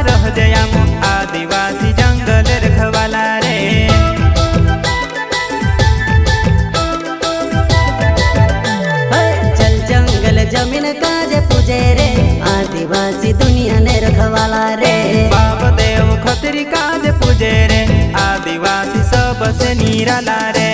रह जयाम आदिवासी जंगल रखवाला रे। चल जंगल जमीन काजे पूजे रे आदिवासी दुनिया ने रखवाला रे। बाप देव खतरी काज पूजे रे आदिवासी सबसे निराला रे।